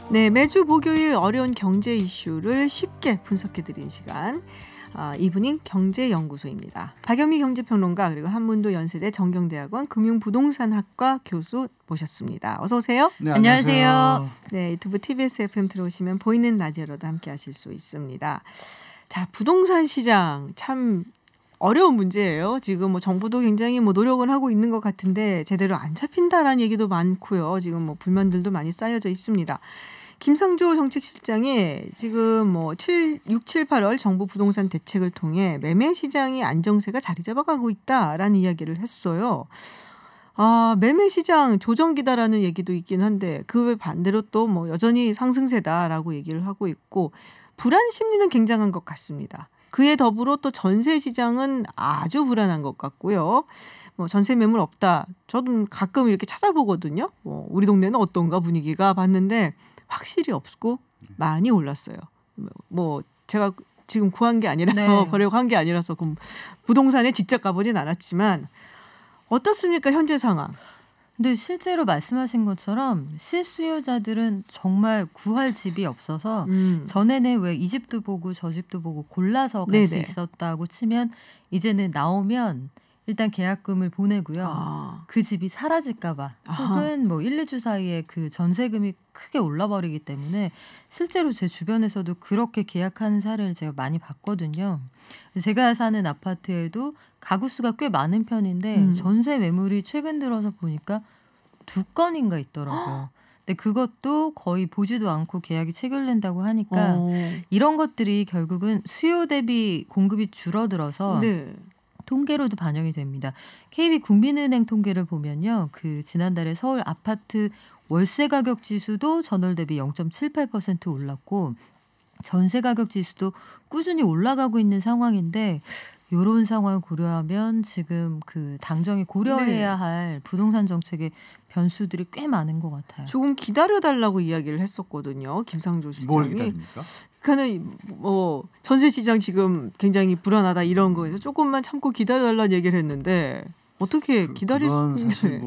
네, 매주 목요일 어려운 경제 이슈를 쉽게 분석해드리는 시간. 이브닝 경제연구소입니다. 박영미 경제평론가 그리고 한문도 연세대 정경대학원 금융부동산학과 교수 모셨습니다. 어서 오세요. 네, 안녕하세요. 네, 유튜브 TBS FM 들어오시면 보이는 라디오로도 함께 하실 수 있습니다. 자, 부동산 시장 참 어려운 문제예요. 지금 뭐 정부도 굉장히 노력을 하고 있는 것 같은데 제대로 안 잡힌다라는 얘기도 많고요. 지금 불만들도 많이 쌓여져 있습니다. 김상조 정책실장이 지금 6, 7, 8월 정부 부동산 대책을 통해 매매 시장의 안정세가 자리 잡아가고 있다라는 이야기를 했어요. 매매 시장 조정기다라는 얘기도 있긴 한데 그 외 반대로 또 여전히 상승세다라고 얘기를 하고 있고 불안 심리는 굉장한 것 같습니다. 그에 더불어 또 전세 시장은 아주 불안한 것 같고요. 전세 매물 없다. 저도 가끔 이렇게 찾아보거든요. 우리 동네는 어떤가 분위기가 봤는데 확실히 없고 많이 올랐어요. 제가 지금 구한 게 아니라서 네. 거래가 한 게 아니라서 부동산에 직접 가보진 않았지만 어떻습니까 현재 상황? 근데 실제로 말씀하신 것처럼 실수요자들은 정말 구할 집이 없어서 전에는 왜 이 집도 보고 저 집도 보고 골라서 갈 수 네네. 있었다고 치면 이제는 나오면 일단 계약금을 보내고요. 그 집이 사라질까 봐 혹은 1, 2주 사이에 그 전세금이 크게 올라버리기 때문에 실제로 제 주변에서도 그렇게 계약하는 사례를 제가 많이 봤거든요. 제가 사는 아파트에도 가구 수가 꽤 많은 편인데 전세 매물이 최근 들어서 보니까 2건인가 있더라고요. 근데 그것도 거의 보지도 않고 계약이 체결된다고 하니까 이런 것들이 결국은 수요 대비 공급이 줄어들어서 네. 통계로도 반영이 됩니다. KB국민은행 통계를 보면요. 그 지난달에 서울 아파트 월세 가격 지수도 전월 대비 0.78% 올랐고 전세 가격 지수도 꾸준히 올라가고 있는 상황인데 이런 상황을 고려하면 지금 그 당정이 고려해야 할 부동산 정책의 변수들이 꽤 많은 것 같아요. 조금 기다려달라고 이야기를 했었거든요. 김상조 시장이. 뭘 기다립니까? 그러니까는 전세 시장 지금 굉장히 불안하다 이런 거에서 조금만 참고 기다려달라는 얘기를 했는데 어떻게 기다릴 그건 수 사실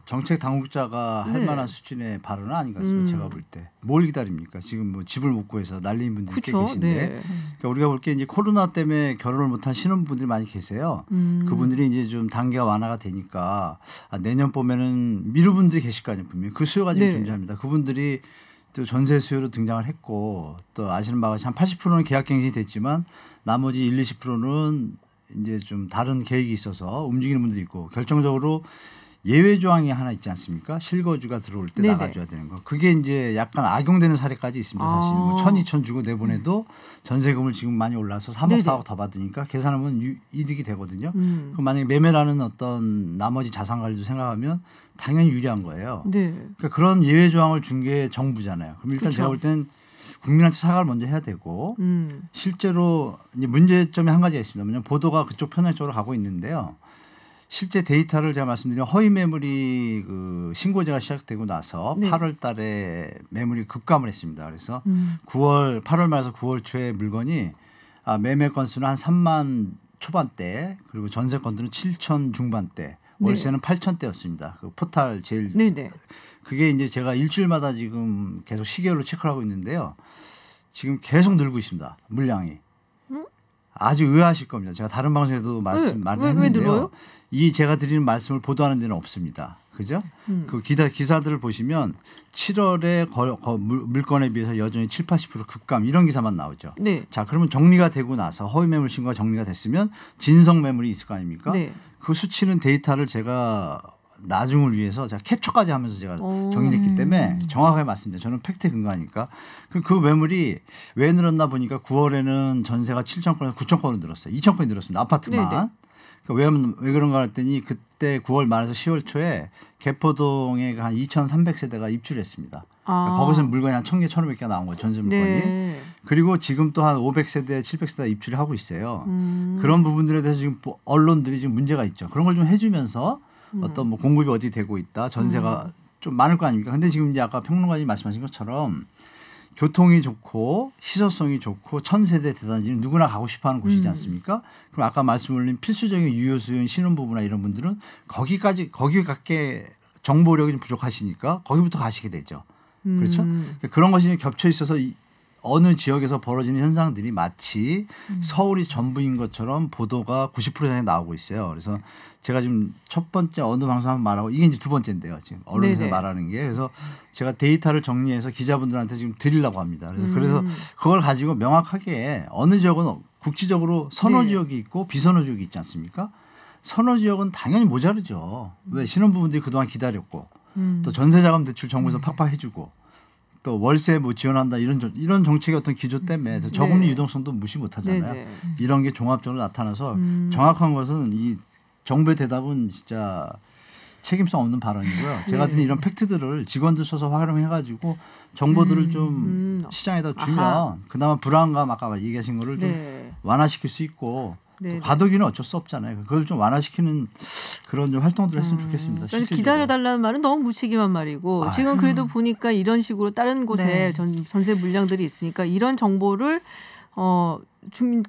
정책 당국자가 할 네. 만한 수준의 발언은 아닌 것 같습니다. 제가 볼 때. 뭘 기다립니까? 지금 집을 못 구해서 난리인 분들이 꽤 그렇죠. 계신데 네. 그러니까 우리가 볼 게 이제 코로나 때문에 결혼을 못한 신혼부분들이 많이 계세요. 그분들이 이제 좀 단계가 완화가 되니까 내년 봄에는 미루분들이 계실 거 아니에요. 분명히. 그 수요가 지금 네. 존재합니다. 그분들이 또 전세 수요로 등장을 했고 또 아시는 바와 같이 한 80%는 계약갱신이 됐지만 나머지 1, 20%는 이제 좀 다른 계획이 있어서 움직이는 분들이 있고 결정적으로 예외 조항이 하나 있지 않습니까? 실거주가 들어올 때 네네. 나가줘야 되는 거. 그게 이제 약간 악용되는 사례까지 있습니다. 사실 1,000, 2,000 주고 내보내도 전세금을 지금 많이 올라서 3억, 네네. 4억 더 받으니까 계산하면 이득이 되거든요. 그럼 만약에 매매라는 어떤 나머지 자산 관리도 생각하면 당연히 유리한 거예요. 네. 그러니까 그런 예외 조항을 준 게 정부잖아요. 그럼 일단 그렇죠. 제가 볼 때는 국민한테 사과를 먼저 해야 되고 실제로 이제 문제점이 한 가지가 있습니다. 뭐냐면 보도가 그쪽 편향 쪽으로 가고 있는데요. 실제 데이터를 제가 말씀드리면 허위 매물이 그 신고제가 시작되고 나서 네. 8월 달에 매물이 급감을 했습니다. 그래서 8월 말에서 9월 초에 물건이 매매 건수는 한 3만 초반대 그리고 전세 건수는 7천 중반대 월세는 8천대였습니다. 그 포탈 제일 네네. 그게 이제 제가 일주일마다 지금 계속 시계로 체크를 하고 있는데요. 지금 계속 늘고 있습니다. 물량이. 아주 의아하실 겁니다. 제가 다른 방송에도 말을 왜 했는데요. 늘어요? 이 제가 드리는 말씀을 보도하는 데는 없습니다. 그죠? 그 기사들을 보시면 7월에 물건에 비해서 여전히 7, 80% 급감 이런 기사만 나오죠. 네. 자, 그러면 정리가 되고 나서 허위 매물 신고가 정리가 됐으면 진성 매물이 있을 거 아닙니까? 네. 그 수치는 데이터를 제가 나중을 위해서 제가 캡처까지 하면서 제가 정리했기 때문에 정확하게 말씀드립니다. 저는 팩트에 근거하니까. 그 매물이 왜 늘었나 보니까 9월에는 전세가 7천 건에서 9천 건으로 늘었어요. 2천 건이 늘었습니다. 아파트만. 네네. 그러니까 왜 그런가 했더니 그때 9월 말에서 10월 초에 개포동에 한 2,300세대가 입주했습니다. 그러니까 거기서 물건이 한 1,000개, 1,500개가 나온 거예요. 전세 물건이. 네. 그리고 지금 또 한 500세대, 700세대 입주를 하고 있어요. 그런 부분들에 대해서 지금 언론들이 지금 문제가 있죠. 그런 걸 좀 해주면서 어떤 공급이 어디 되고 있다. 전세가 좀 많을 거 아닙니까? 근데 지금 이제 아까 평론가님 말씀하신 것처럼 교통이 좋고 희소성이 좋고 1,000세대 대단지는 누구나 가고 싶어하는 곳이지 않습니까? 그럼 아까 말씀 올린 필수적인 유효수요인 신혼부부나 이런 분들은 거기밖에 정보력이 좀 부족하시니까 거기부터 가시게 되죠. 그렇죠? 그런 것이 겹쳐 있어서 어느 지역에서 벌어지는 현상들이 마치 서울이 전부인 것처럼 보도가 90% 이상이 나오고 있어요. 그래서 제가 지금 첫 번째 어느 방송 한번 말하고 이게 이제 두 번째인데요. 지금 언론에서 네네. 말하는 게. 그래서 제가 데이터를 정리해서 기자분들한테 지금 드리려고 합니다. 그래서 그걸 가지고 명확하게 어느 지역은 국지적으로 선호 지역이 있고 비선호 지역이 있지 않습니까? 선호 지역은 당연히 모자르죠. 왜 신혼부부들이 그동안 기다렸고 또 전세자금 대출 정부에서 팍팍 해주고 또 월세 뭐 지원한다 이런 정책의 어떤 기조 때문에 저금리 유동성도 무시 못하잖아요. 네네. 이런 게 종합적으로 나타나서 정확한 것은 이 정부의 대답은 진짜 책임성 없는 발언이고요. 제가 같은 이런 팩트들을 직원들 써서 활용해가지고 정보들을 좀 시장에다 주면 그나마 불안감 아까 얘기하신 거를 좀 완화시킬 수 있고 과도기는 어쩔 수 없잖아요. 그걸 좀 완화시키는 그런 좀 활동들을 했으면 좋겠습니다. 기다려달라는 말은 너무 무책임한 말이고 지금 그래도 보니까 이런 식으로 다른 곳에 전세 물량들이 있으니까 이런 정보를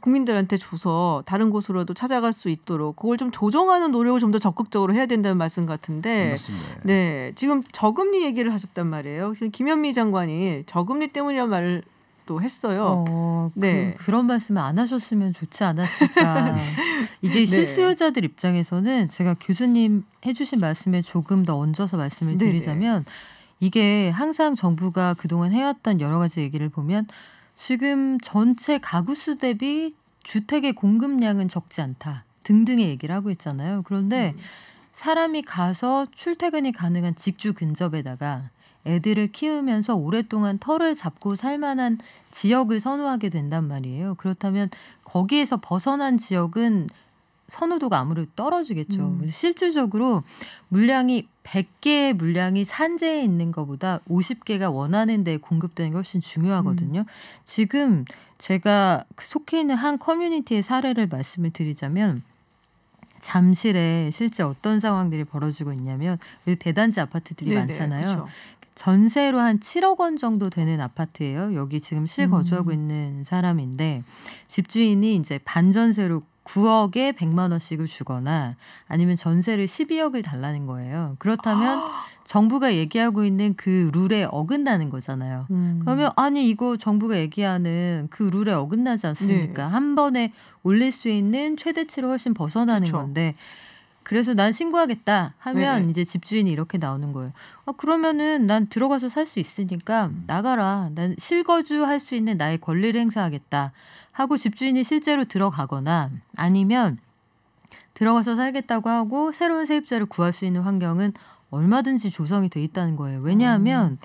국민들한테 줘서 다른 곳으로도 찾아갈 수 있도록 그걸 좀 조정하는 노력을 좀 더 적극적으로 해야 된다는 말씀 같은데 맞습니다. 네, 지금 저금리 얘기를 하셨단 말이에요. 김현미 장관이 저금리 때문이라는 말을 또 했어요. 그런 말씀을 안 하셨으면 좋지 않았을까. 이게 실수요자들 입장에서는 제가 교수님 해주신 말씀에 조금 더 얹어서 말씀을 드리자면 이게 항상 정부가 그동안 해왔던 여러 가지 얘기를 보면 지금 전체 가구 수 대비 주택의 공급량은 적지 않다 등등의 얘기를 하고 있잖아요. 그런데 사람이 가서 출퇴근이 가능한 직주 근접에다가 애들을 키우면서 오랫동안 터를 잡고 살 만한 지역을 선호하게 된단 말이에요. 그렇다면 거기에서 벗어난 지역은 선호도가 아무래도 떨어지겠죠. 그래서 실질적으로 물량이 100개의 물량이 산재에 있는 것보다 50개가 원하는 데 공급되는 게 훨씬 중요하거든요. 지금 제가 속해 있는 한 커뮤니티의 사례를 말씀을 드리자면 잠실에 실제 어떤 상황들이 벌어지고 있냐면 대단지 아파트들이 많잖아요. 그렇죠. 전세로 한 7억 원 정도 되는 아파트예요. 여기 지금 실거주하고 있는 사람인데 집주인이 이제 반전세로 9억에 100만 원씩을 주거나 아니면 전세를 12억을 달라는 거예요. 그렇다면 정부가 얘기하고 있는 그 룰에 어긋나는 거잖아요. 그러면 아니 이거 정부가 얘기하는 그 룰에 어긋나지 않습니까? 한 번에 올릴 수 있는 최대치로 훨씬 벗어나는 건데 그래서 난 신고하겠다 하면 이제 집주인이 이렇게 나오는 거예요. 그러면은 난 들어가서 살 수 있으니까 나가라. 난 실거주할 수 있는 나의 권리를 행사하겠다 하고 집주인이 실제로 들어가거나 아니면 들어가서 살겠다고 하고 새로운 세입자를 구할 수 있는 환경은 얼마든지 조성이 돼 있다는 거예요. 왜냐하면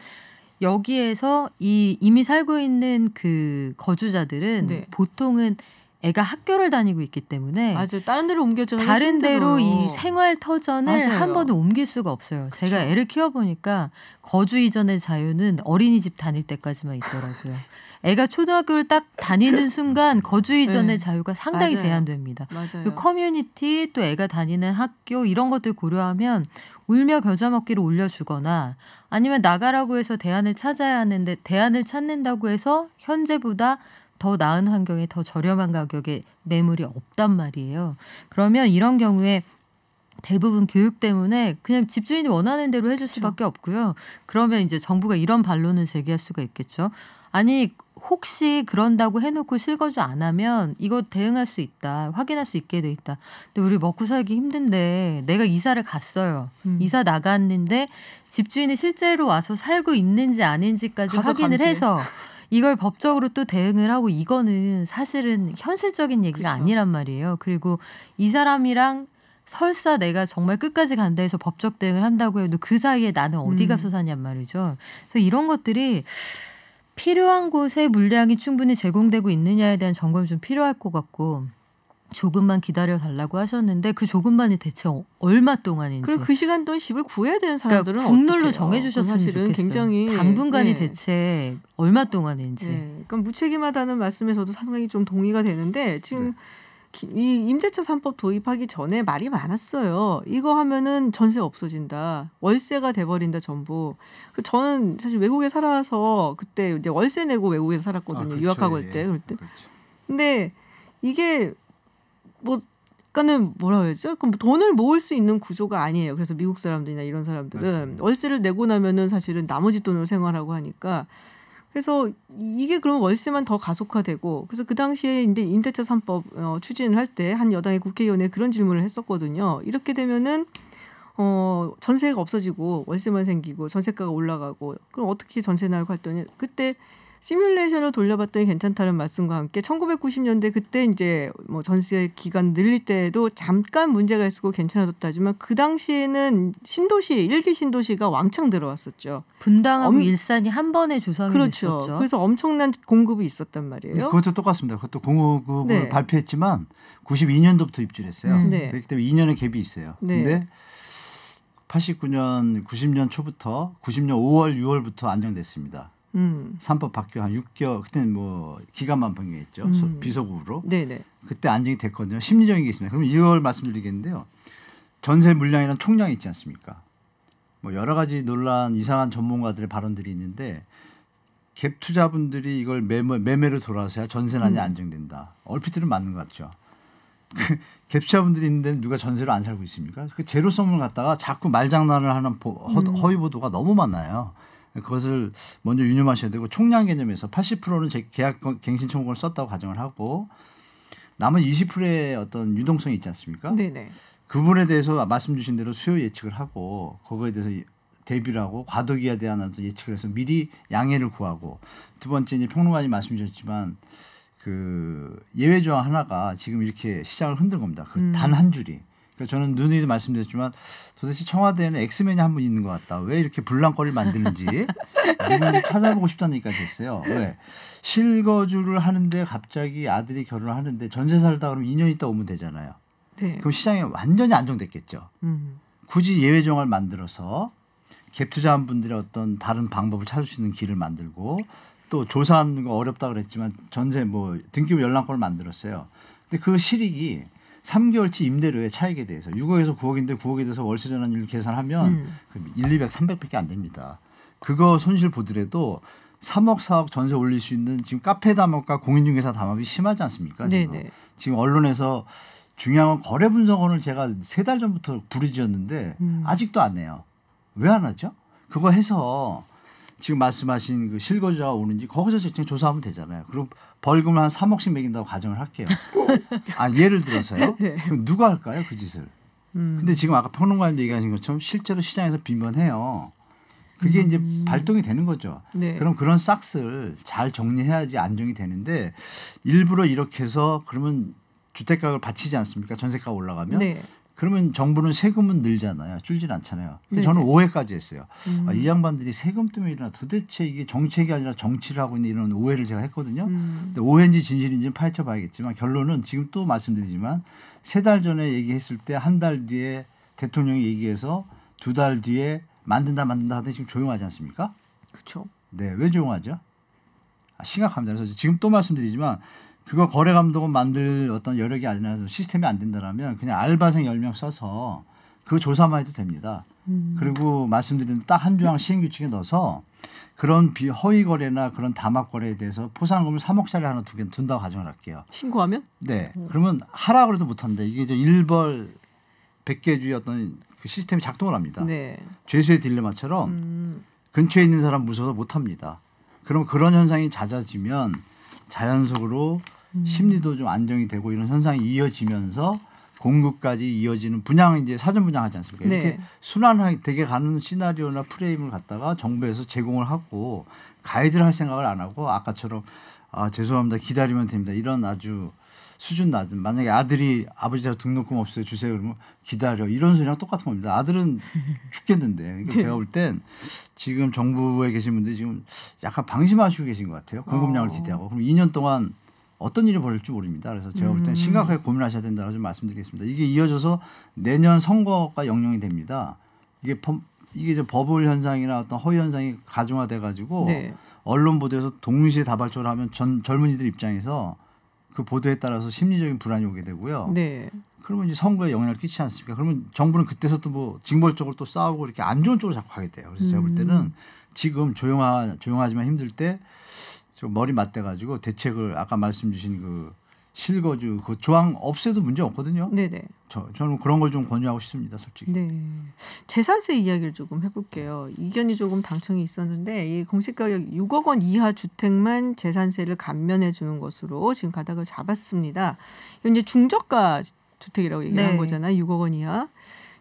여기에서 이미 살고 있는 그 거주자들은 보통은 애가 학교를 다니고 있기 때문에 맞아요. 다른 데로 옮겨져는 다른 데로 이 생활 터전을 한 번도 옮길 수가 없어요. 그쵸. 제가 애를 키워보니까 거주 이전의 자유는 어린이집 다닐 때까지만 있더라고요. 애가 초등학교를 딱 다니는 순간 거주 이전의 자유가 상당히 제한됩니다. 그 커뮤니티 또 애가 다니는 학교 이런 것들 고려하면 울며 겨자 먹기를 올려주거나 아니면 나가라고 해서 대안을 찾아야 하는데 대안을 찾는다고 해서 현재보다 더 나은 환경에 더 저렴한 가격에 매물이 없단 말이에요. 그러면 이런 경우에 대부분 교육 때문에 그냥 집주인이 원하는 대로 해줄 수밖에 없고요. 그러면 이제 정부가 이런 반론을 제기할 수가 있겠죠. 아니 혹시 그런다고 해놓고 실거주 안 하면 이거 대응할 수 있다. 확인할 수 있게 돼 있다. 근데 우리 먹고 살기 힘든데 내가 이사를 갔어요. 이사 나갔는데 집주인이 실제로 와서 살고 있는지 아닌지까지 확인을 해서 이걸 법적으로 또 대응을 하고 이거는 사실은 현실적인 얘기가 아니란 말이에요. 그리고 이 사람이랑 설사 내가 정말 끝까지 간다 해서 법적 대응을 한다고 해도 그 사이에 나는 어디 가서 사냔 말이죠. 그래서 이런 것들이 필요한 곳에 물량이 충분히 제공되고 있느냐에 대한 점검이 좀 필요할 것 같고 조금만 기다려달라고 하셨는데 그 조금만이 대체 얼마 동안인지. 그리고 그 시간 동안 집을 구해야 되는 사람들은 그러니까 국룰로 정해주셨으면 좋겠어요. 굉장히 당분간이 대체 얼마 동안인지. 그러니까 무책임하다는 말씀에 저도 상당히 좀 동의가 되는데 지금 이 임대차 3법 도입하기 전에 말이 많았어요. 이거 하면은 전세 없어진다. 월세가 돼버린다 전부. 저는 사실 외국에 살아서 그때 이제 월세 내고 외국에서 살았거든요. 그렇죠. 유학하고 올 때. 그럴 때. 근데 이게 뭐 약간은 뭐라 해야죠? 그럼 돈을 모을 수 있는 구조가 아니에요. 그래서 미국 사람들이나 이런 사람들은 맞아요. 월세를 내고 나면은 사실은 나머지 돈으로 생활하고 하니까 그래서 이게 그러면 월세만 더 가속화되고 그래서 그 당시에 이제 임대차 3법 추진을 할 때 한 여당의 국회의원에 그런 질문을 했었거든요. 이렇게 되면은 전세가 없어지고 월세만 생기고 전세가가 올라가고 그럼 어떻게 전세 나올까 했더니 그때 시뮬레이션을 돌려봤더니 괜찮다는 말씀과 함께 1990년대 그때 이제 뭐 전세 기간 늘릴 때도 잠깐 문제가 있었고 괜찮아졌다지만 그 당시에는 신도시 1기 신도시가 왕창 들어왔었죠. 분당하고 일산이 한 번에 조성이 그렇죠. 됐었죠. 그래서 엄청난 공급이 있었단 말이에요. 그것도 똑같습니다. 그것도 공급을 네. 발표했지만 92년도부터 입주했어요. 네. 그렇기 때문에 2년의 갭이 있어요. 네. 근데 89년, 90년 초부터 90년 5월, 6월부터 안정됐습니다. 3법 바뀌어 한 6개월 그때는 뭐 기간만 변경했죠. 비서국으로. 네네. 그때 안정이 됐거든요. 심리적인 게 있습니다. 그럼 이걸 말씀드리겠는데요. 전세 물량이란 총량이 있지 않습니까? 뭐 여러 가지 논란 이상한 전문가들의 발언들이 있는데 갭 투자분들이 이걸 매매로 돌아서야 전세난이 안정된다. 얼핏 들으면 맞는 것 같죠. 갭 투자분들이 있는데 누가 전세로 안 살고 있습니까? 그 제로섬을 갖다가 자꾸 말장난을 하는 허위 보도가 너무 많아요. 그것을 먼저 유념하셔야 되고 총량 개념에서 80%는 계약 갱신 청구를 썼다고 가정을 하고 남은 20%의 어떤 유동성이 있지 않습니까? 네네. 그 부분에 대해서 말씀 주신 대로 수요 예측을 하고 그거에 대해서 대비를 하고 과도기에 대한 어떤 예측을 해서 미리 양해를 구하고 두 번째 이제 평론가님 말씀 주셨지만 그 예외 조항 하나가 지금 이렇게 시장을 흔든 겁니다. 그 단 한 줄이. 그러니까 저는 누누이 말씀드렸지만 도대체 청와대에는 엑스맨이 한 분 있는 것 같다. 왜 이렇게 불랑거리를 만드는지 누군지 찾아보고 싶다는 얘기까지 했어요. 왜? 실거주를 하는데 갑자기 아들이 결혼을 하는데 전세 살다 그러면 2년 있다 오면 되잖아요. 네. 그럼 시장이 완전히 안정됐겠죠. 굳이 예외 조항을 만들어서 갭 투자한 분들의 어떤 다른 방법을 찾을 수 있는 길을 만들고 또 조사하는 거 어렵다 그랬지만 전세 뭐 등기부 열람권을 만들었어요. 근데 그 실익이 3개월치 임대료의 차익에 대해서 6억에서 9억인데 9억에 대해서 월세 전환율 계산하면 1, 200, 300밖에 안 됩니다. 그거 손실 보더라도 3억, 4억 전세 올릴 수 있는 지금 카페 담합과 공인중개사 담합이 심하지 않습니까? 지금 언론에서 중요한 건 거래 분석원을 제가 3달 전부터 부르짖었는데 아직도 안 해요. 왜 안 하죠? 그거 해서 지금 말씀하신 그 실거주자가 오는지 거기서 직접 조사하면 되잖아요. 그리고 벌금을 한 3억씩 매긴다고 가정을 할게요. 아 예를 들어서요. 네. 그럼 누가 할까요 그 짓을? 근데 지금 아까 평론가님 얘기하신 것처럼 실제로 시장에서 빈번해요. 그게 이제 발동이 되는 거죠. 네. 그럼 그런 싹스를 잘 정리해야지 안정이 되는데 일부러 이렇게 해서 그러면 주택가격을 받치지 않습니까? 전세가가 올라가면. 네. 그러면 정부는 세금은 늘잖아요. 줄진 않잖아요. 네. 저는 오해까지 했어요. 이 양반들이 세금 때문에 일어나 도대체 이게 정책이 아니라 정치를 하고 있는 이런 오해를 제가 했거든요. 근데 오해인지 진실인지는 파헤쳐 봐야겠지만 결론은 지금 또 말씀드리지만 3달 전에 얘기했을 때 한 달 뒤에 대통령이 얘기해서 2달 뒤에 만든다 하더니 지금 조용하지 않습니까? 그렇죠. 네, 왜 조용하죠? 심각합니다. 그래서 지금 또 말씀드리지만 그거 거래 감독은 만들 어떤 여력이 아니라 시스템이 안 된다라면 그냥 알바생 10명 써서 그 조사만 해도 됩니다. 그리고 말씀드린 딱 한 조항 시행규칙에 넣어서 그런 허위 거래나 그런 담합 거래에 대해서 포상금을 3억짜리 하나 둔다고 가정을 할게요. 신고하면? 네. 그러면 하라 그래도 못한다. 이게 저 일벌 100개주의 어떤 그 시스템이 작동을 합니다. 네. 죄수의 딜레마처럼 근처에 있는 사람 무서워서 못합니다. 그럼 그런 현상이 잦아지면 자연적으로 심리도 좀 안정이 되고 이런 현상이 이어지면서 공급까지 이어지는 분양 이제 사전 분양하지 않습니까? 이렇게 네. 순환하게 되게 가는 시나리오나 프레임을 갖다가 정부에서 제공을 하고 가이드를 할 생각을 안 하고 아까처럼 아 죄송합니다 기다리면 됩니다 이런 아주 수준 낮은 만약에 아들이 아버지 자 등록금 없어요 주세요 그러면 기다려 이런 소리랑 똑같은 겁니다. 아들은 죽겠는데 그러니까 네. 제가 볼 땐 지금 정부에 계신 분들이 지금 약간 방심하시고 계신 것 같아요. 공급량을 기대하고 그럼 2년 동안 어떤 일이 벌일지 모릅니다. 그래서 제가 볼 땐 심각하게 고민하셔야 된다고 좀 말씀드리겠습니다. 이게 이어져서 내년 선거가 영향이 됩니다. 이게 이제 버블 현상이나 어떤 허위 현상이 가중화돼 가지고 네. 언론 보도에서 동시에 다발적으로 하면 젊은이들 입장에서 그 보도에 따라서 심리적인 불안이 오게 되고요. 네. 그러면 이제 선거에 영향을 끼치지 않습니까? 그러면 정부는 그때서 또 뭐 징벌적으로 또 싸우고 이렇게 안 좋은 쪽으로 자꾸 가게 돼요. 그래서 제가 볼 때는 지금 조용하지만 힘들 때 좀 머리 맞대 가지고 대책을 아까 말씀 주신 그 실거주 그 조항 없애도 문제 없거든요. 네네. 저는 그런 걸 좀 권유하고 싶습니다, 솔직히. 네. 재산세 이야기를 조금 해볼게요. 이견이 조금 당청이 있었는데 이 공시가격 6억 원 이하 주택만 재산세를 감면해 주는 것으로 지금 가닥을 잡았습니다. 이건 이제 중저가 주택이라고 얘기한 거잖아요. 6억 원 이하.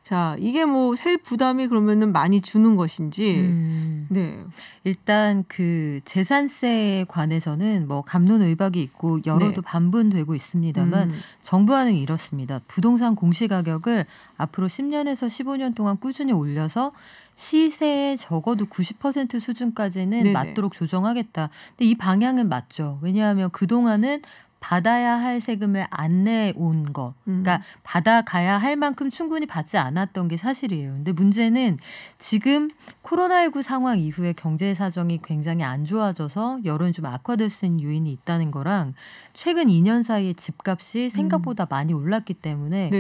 자, 이게 뭐 세 부담이 그러면은 많이 주는 것인지. 네. 일단 그 재산세에 관해서는 뭐 갑론의박이 있고 여러도 반분되고 있습니다만 정부안은 이렇습니다. 부동산 공시가격을 앞으로 10년에서 15년 동안 꾸준히 올려서 시세의 적어도 90% 수준까지는 맞도록 조정하겠다. 근데 이 방향은 맞죠. 왜냐하면 그동안은 받아야 할 세금을 안 내온 거. 그러니까 받아가야 할 만큼 충분히 받지 않았던 게 사실이에요. 근데 문제는 지금 코로나19 상황 이후에 경제 사정이 굉장히 안 좋아져서 여론이 좀 악화될 수 있는 요인이 있다는 거랑 최근 2년 사이에 집값이 생각보다 많이 올랐기 때문에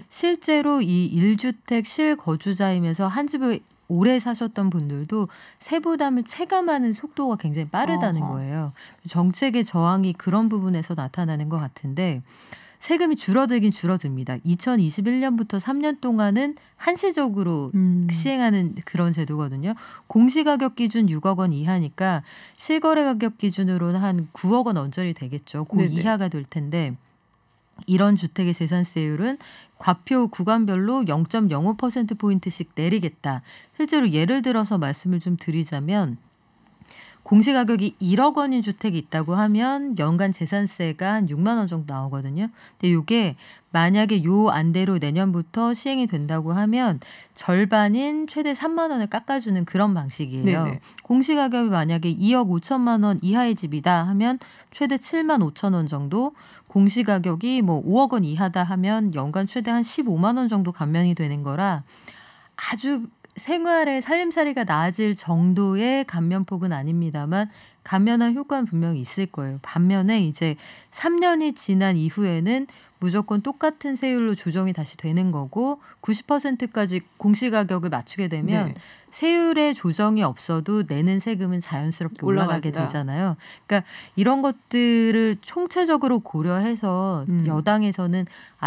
실제로 이 1주택 실거주자이면서 한 집을 오래 사셨던 분들도 세부담을 체감하는 속도가 굉장히 빠르다는 거예요. 정책의 저항이 그런 부분에서 나타나는 것 같은데 세금이 줄어들긴 줄어듭니다. 2021년부터 3년 동안은 한시적으로 시행하는 그런 제도거든요. 공시가격 기준 6억 원 이하니까 실거래 가격 기준으로는 한 9억 원 언저리 되겠죠. 그 이하가 될 텐데 이런 주택의 재산세율은 과표 구간별로 0.05%포인트씩 내리겠다. 실제로 예를 들어서 말씀을 좀 드리자면 공시가격이 1억 원인 주택이 있다고 하면 연간 재산세가 한 6만 원 정도 나오거든요. 근데 이게 만약에 요 안대로 내년부터 시행이 된다고 하면 절반인 최대 3만 원을 깎아주는 그런 방식이에요. 공시가격이 만약에 2억 5천만 원 이하의 집이다 하면 최대 7만 5천 원 정도, 공시가격이 뭐 5억 원 이하다 하면 연간 최대 한 15만 원 정도 감면이 되는 거라 아주 생활의 살림살이가 나아질 정도의 감면폭은 아닙니다만 감면한 효과는 분명히 있을 거예요. 반면에 이제 3년이 지난 이후에는 무조건 똑같은 세율로 조정이 다시 되는 거고 90%까지 공시가격을 맞추게 되면 세율의 조정이 없어도 내는 세금은 자연스럽게 올라가게 되잖아요. 그러니까 이런 것들을 총체적으로 고려해서 여당에서는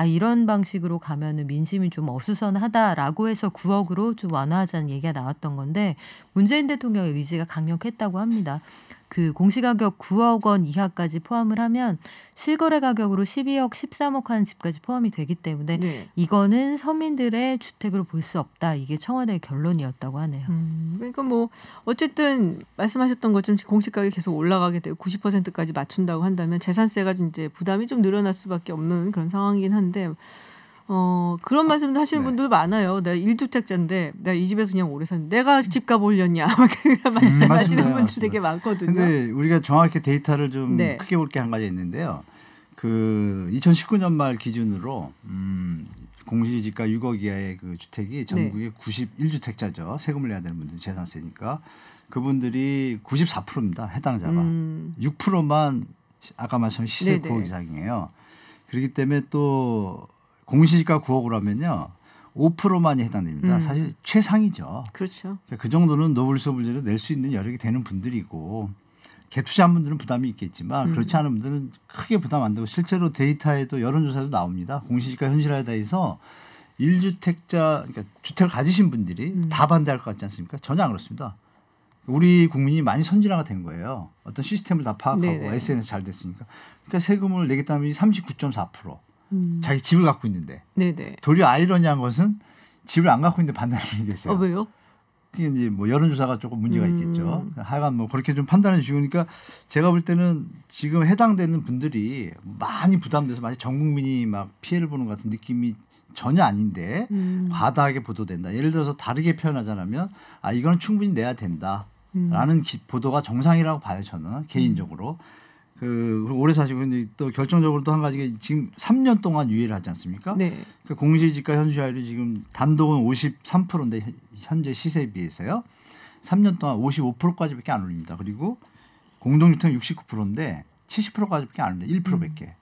이런 방식으로 가면은 민심이 좀 어수선하다라고 해서 9억으로 좀 완화하자는 얘기가 나왔던 건데 문재인 대통령의 의지가 강력했다고 합니다. 그 공시가격 9억 원 이하까지 포함을 하면 실거래 가격으로 12억, 13억 하는 집까지 포함이 되기 때문에 이거는 서민들의 주택으로 볼 수 없다. 이게 청와대의 결론이었다고 하네요. 그러니까 뭐 어쨌든 말씀하셨던 것처럼 공시가격이 계속 올라가게 되고 90%까지 맞춘다고 한다면 재산세가 좀 이제 부담이 좀 늘어날 수밖에 없는 그런 상황이긴 한데 그런 말씀도 하시는 분들 많아요. 내가 1주택자인데 내가 이 집에서 그냥 오래 사는데 내가 집값 올렸냐 그런 말씀하시는 분들 되게 많거든요. 근데 우리가 정확히 데이터를 좀 크게 볼 게 한 가지 있는데요. 그 2019년 말 기준으로 공시지가 6억 이하의 그 주택이 전국에 91주택자죠. 세금을 내야 되는 분들 재산세니까 그분들이 94%입니다. 해당자가 6%만 아까 말씀하신 시세 9억 이상이에요. 그렇기 때문에 또 공시지가 9억으로 하면요. 5%만이 해당됩니다. 사실 최상이죠. 그렇죠. 그러니까 그 정도는 노블리스 오블리로 낼 수 있는 여력이 되는 분들이고 갭 투자한 분들은 부담이 있겠지만 그렇지 않은 분들은 크게 부담 안 되고 실제로 데이터에도 여론조사도 나옵니다. 공시지가 현실화에 대해서 1주택자 그러니까 주택을 가지신 분들이 다 반대할 것 같지 않습니까? 전혀 안 그렇습니다. 우리 국민이 많이 선진화가 된 거예요. 어떤 시스템을 다 파악하고 SNS 잘 됐으니까. 그러니까 세금을 내겠다면 39.4%. 자기 집을 갖고 있는데 도리어 아이러니한 것은 집을 안 갖고 있는데 반대하는 분이 계세요. 왜요? 그게 이제 뭐 여론조사가 조금 문제가 있겠죠. 하여간 뭐 그렇게 좀 판단해 주시니까 제가 볼 때는 지금 해당되는 분들이 많이 부담돼서 마치 전 국민이 막 피해를 보는 것 같은 느낌이 전혀 아닌데 과다하게 보도된다. 예를 들어서 다르게 표현하자면 이건 충분히 내야 된다라는 보도가 정상이라고 봐요. 저는 개인적으로. 그 오래 사시고 근데 또 결정적으로 또 한 가지가 지금 3년 동안 유예를 하지 않습니까? 그 공시지가 현실화율이 지금 단독은 53%인데 현재 시세에 비해서요. 3년 동안 55%까지밖에 안 올립니다. 그리고 공동주택은 69%인데 70%까지밖에 안 올립니다. 1%밖에.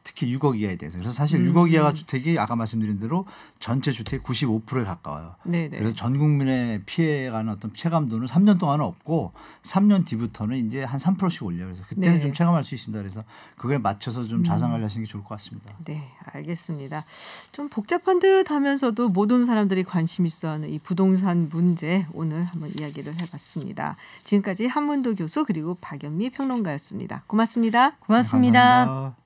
특히 6억 이하에 대해서. 그래서 사실 6억 이하가 주택이 아까 말씀드린 대로 전체 주택 95%에 가까워요. 네네. 그래서 전 국민의 피해가는 어떤 체감도는 3년 동안은 없고 3년 뒤부터는 이제 한 3%씩 올려요. 그래서 그때는 네. 좀 체감할 수 있습니다. 그래서 그거에 맞춰서 좀 자산 관리하시는 게 좋을 것 같습니다. 네, 알겠습니다. 좀 복잡한 듯하면서도 모든 사람들이 관심 있어하는 이 부동산 문제 오늘 한번 이야기를 해봤습니다. 지금까지 한문도 교수 그리고 박연미 평론가였습니다. 고맙습니다. 고맙습니다. 네, 감사합니다.